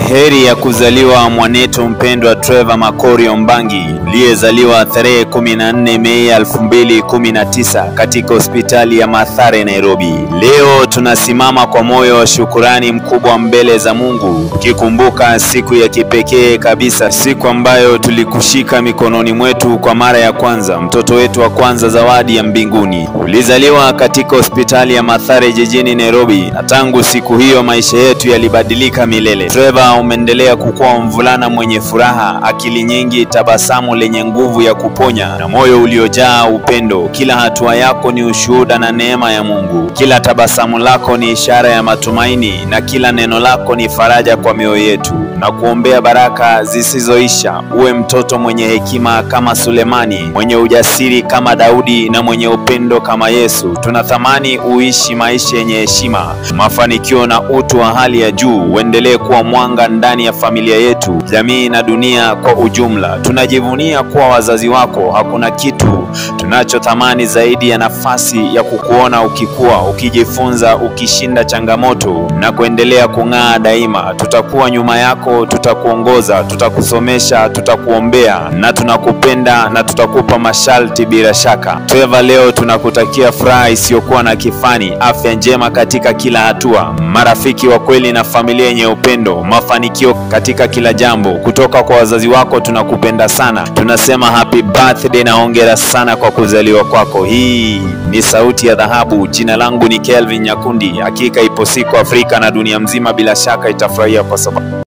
Heri ya kuzaliwa mwanetu mpendwa Trevor Makori Ombangi, aliyezaliwa tarehe 14 Mei 2019 katika hospitali ya Mathare, Nairobi. Leo tunasimama kwa moyo wa shukurani mkubwa mbele za Mungu, tukikumbuka siku ya kipekee kabisa, siku ambayo tulikushika mikononi mwetu kwa mara ya kwanza, mtoto wetu wa kwanza, zawadi ya mbinguni. Ulizaliwa katika hospitali ya Mathare jijini Nairobi, na tangu siku hiyo maisha yetu yalibadilika milele. Trevor, umeendelea kukua mvulana mwenye furaha, akili nyingi, tabasamu lenye nguvu ya kuponya na moyo uliojaa upendo. Kila hatua yako ni ushuhuda na neema ya Mungu. Kila tabasamu lako ni ishara ya matumaini, na kila neno lako ni faraja kwa mioyo yetu. Na kuombea baraka zisizoisha. Uwe mtoto mwenye hekima kama Sulemani, mwenye ujasiri kama Daudi, na mwenye upendo kama Yesu. Tunatamani uishi maisha yenye heshima, mafanikio na utu wa hali ya juu. Uendelee kuwa mwanga ndani ya familia yetu, jamii na dunia kwa ujumla. Tunajivunia kuwa wazazi wako. Hakuna kitu tunachotamani zaidi ya nafasi ya kukuona ukikua, ukijifunza, ukishinda changamoto na kuendelea kung'aa daima. Tutakuwa nyuma yako, tutakuongoza, tutakusomesha, tutakuombea, na tunakupenda na tutakupa masharti bila shaka. Trevor, leo tunakutakia furaha isiyokuwa na kifani, afya njema katika kila hatua, marafiki wa kweli na familia yenye upendo, mafanikio katika kila jambo. Kutoka kwa wazazi wako tunakupenda sana. Tunasema happy birthday na hongera sana kwa kuzaliwa kwako. Hii ni Sauti ya Dhahabu. Jina langu ni Kelvin Nyakundi. Hakika ipo siku Afrika na dunia mzima bila shaka itafurahia kwa sababu